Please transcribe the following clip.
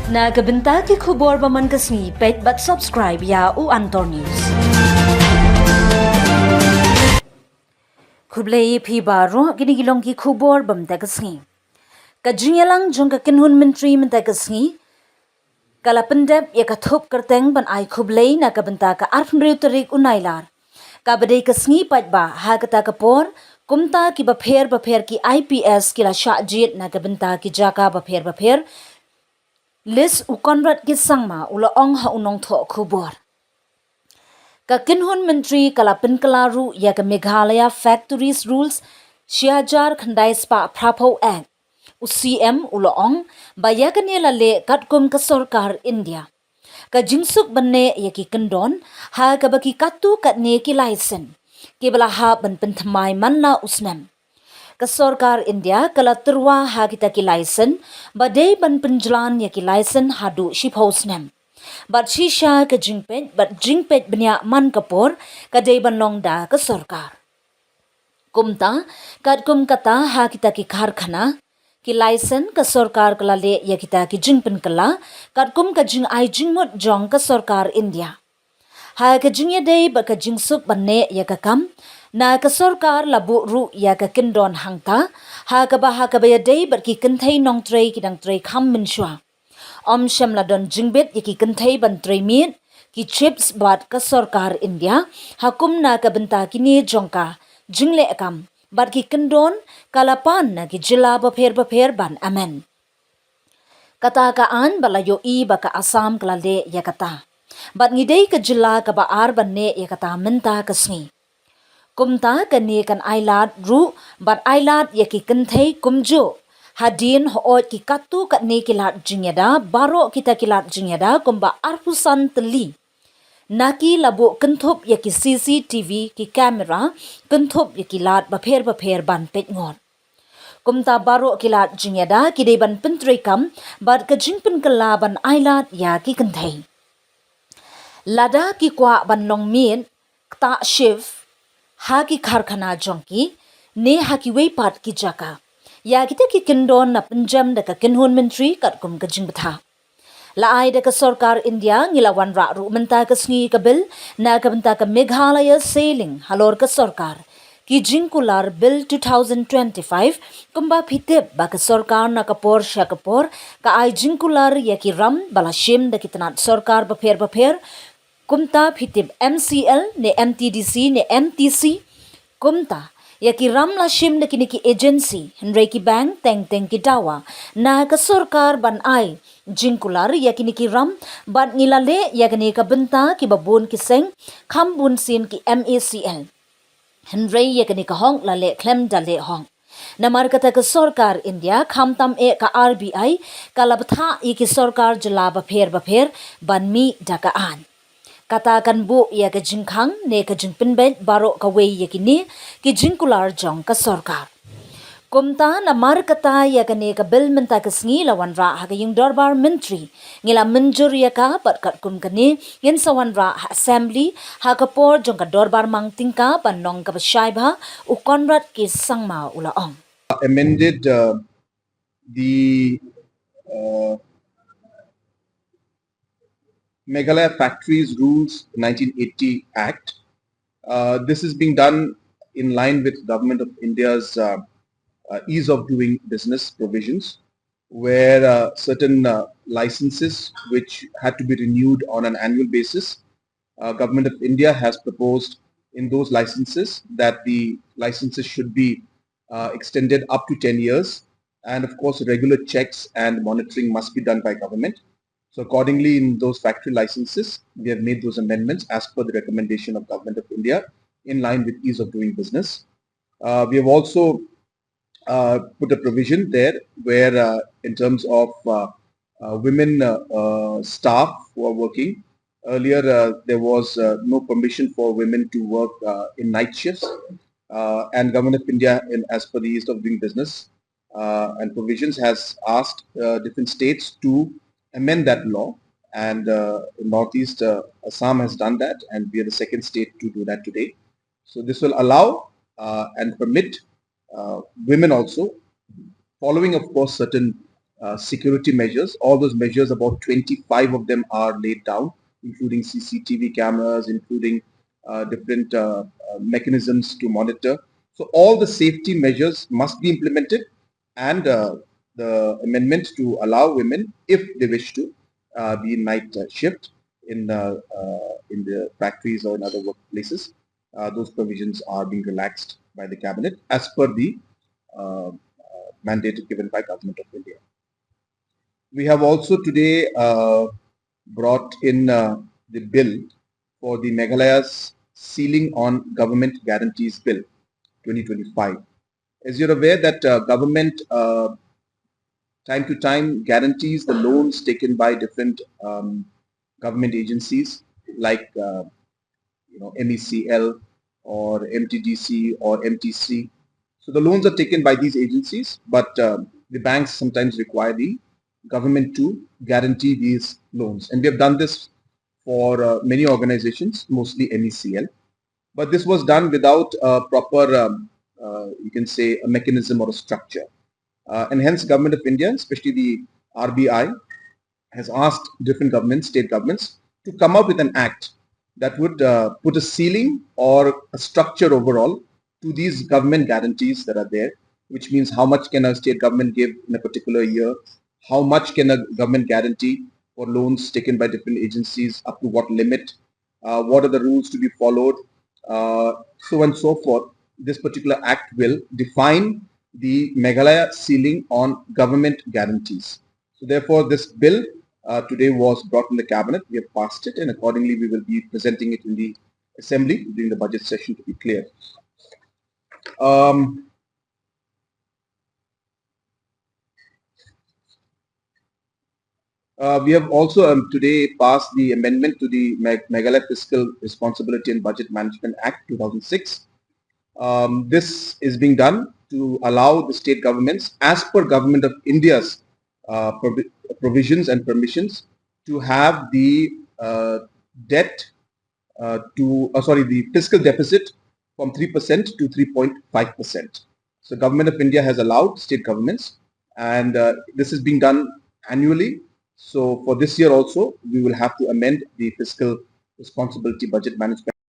Nagabenta ki khubor baman kasni pet but subscribe ya u Antor News. Kublai phi baro ginigilong ki khubor bamta kasni. Kajinyalang jong ka kinhun menteri menta kasni. Kala pendep ya kathop kerteng ban ai kublai na kabenta ka arfnriu tarik unailar. Kabadai kasni pat ba ha kata kapor kumta ki bapher ki IPS kila syajit na kabenta ki jaka bapher Lis ukonrat ki sangma ula ong ha unong tho khubor. Ka kinhun menteri kala penkelaru ya ke Meghalaya Factories Rules Syajar Khandai Spa Prapo Act UCM ula ong baya ke lale katkum ke Sarkar India. Ka jingsuk banne ya ki kyndon ha ka baki katu katne ki license. Ki bala ha ban penthamai manna usnam. Ke Sarkar India kala terwa ha kita ki license badai ban penjalan ya ki license hadu shiphausnam. Bat shisha ke jingpet benya man kapor kadai ban longda ke Sarkar. Kumta kum kata ha kita ki karkhana ki license ke Sarkar kelale ya kita ki jingpynkylla kum ka jing ai jingmut jong ke Sarkar India. Ha ke jingya dei ba ka jingsuk banne ya ka kam na ke Sarkar labu ru ya ke kyndon hangta ha ka baya dei ber ki kynthei nong trei ki dang trei kham min shwa. Om shamla don jingbet ya ki kynthei ban trei miet ki chips bat ke Sarkar India hakum na ka benta kini jongka jingle akam bat ki kyndon kalapan na ki jylla bapher ban amen. Kata kaan balayo I baka Assam klale ya kata. Bat ngidei ke jylla ka baar banne ya kata menta kasngi. Kumta kani kan ailat ru bat ailat ya ki kynthei kumjo hadien hoot ki katu katne kilat jingyada baro kita kilat jingyada kumba arpusan teli. Naki labu kenthop ya ki CCTV ki kamera kenthop ya ki lat bapher ban pet ngot. Kumta baro kilat jingyada ki dei ban pentri kam bat ka jingpynkylla ban ailat ya ki kynthei. Lada ki kwa ban long miet ta shiv ha ki karkhana jongki ne ha ki weipat ki jaka. Ya kita ki kyndon na penjam da ka kinhun menteri kum ka jingbetha. Laai da ka Sarkar India ngilawan ra ru menta ka sngi ka bil na ka benta ka Meghalaya sailing halor ka Sarkar. Ki jingkular Bill 2025 kumba phitip ba ka Sarkar na kapor ka ai jingkular ya ki ram bala shim da kitanat Sarkar bapher kumta phitip MCL ne MTDC ne MTC kumta ya ki ram la shim na kini ki agency henry ki bank teng ki dawa na ka Sarkar ban ai jingkular ya kini ki ram ban ngilale ya kini ka benta ki babun ki seng khambun sin ki MACL henry ya kini ka hong lale klem dale hong. Namar kata ke Sarkar India khamtam e ka RBI kalabtha i ki Sarkar jylla bapher ban mi dakaan. Katakan bu ya ke jingkhang ne ke jingpynbet baro ka wei ya kini ki jingkular jong ka Sarkar. Kumta na mar kata ya ke ne ka bil menta ke sngi lawan ra ha yung darbar menteri ngila menjur ya ka pat kum kani yen sawan ra assembly ha ka por jong ka darbar mang tingka ban nong ka shaiba u konrad ki sangma ula ong. Amended the Meghalaya Factories Rules 1980 Act. This is being done in line with Government of India's ease of doing business provisions, where certain licenses which had to be renewed on an annual basis, Government of India has proposed in those licenses that the licenses should be extended up to 10 years. And of course, regular checks and monitoring must be done by government. So accordingly, in those factory licenses, we have made those amendments as per the recommendation of Government of India in line with ease of doing business. We have also put a provision there where in terms of women staff who are working, earlier there was no permission for women to work in night shifts, and Government of India, as per the ease of doing business and provisions, has asked different states to amend that law, and Northeast Assam has done that, and we are the second state to do that today. So this will allow and permit women also, following of course certain security measures. All those measures, about 25 of them are laid down, including CCTV cameras, including different mechanisms to monitor. So all the safety measures must be implemented, and the amendment to allow women, if they wish to, be in night shift in the factories or in other workplaces. Those provisions are being relaxed by the cabinet as per the mandate given by Government of India. We have also today brought in the bill for the Meghalaya's Ceiling on Government Guarantees Bill 2025. As you're aware that government time to time guarantees the loans taken by different government agencies like MECL or MTDC or MTC. So the loans are taken by these agencies, but the banks sometimes require the government to guarantee these loans. And we have done this for many organizations, mostly MECL. But this was done without a proper, you can say, a mechanism or a structure. And hence Government of India, especially the RBI, has asked different governments, state governments, to come up with an act that would put a ceiling or a structure overall to these government guarantees that are there, which means how much can a state government give in a particular year, how much can a government guarantee for loans taken by different agencies, up to what limit, what are the rules to be followed, so on and so forth. This particular act will define the Meghalaya ceiling on government guarantees. So therefore, this bill today was brought in the cabinet. We have passed it, and accordingly we will be presenting it in the assembly during the budget session to be clear. We have also today passed the amendment to the Meghalaya Fiscal Responsibility and Budget Management Act 2006. This is being done to allow the state governments, as per Government of India's provisions and permissions, to have the debt the fiscal deficit from 3% to 3.5%. So Government of India has allowed state governments, and this is being done annually. So for this year also, we will have to amend the Fiscal Responsibility Budget Management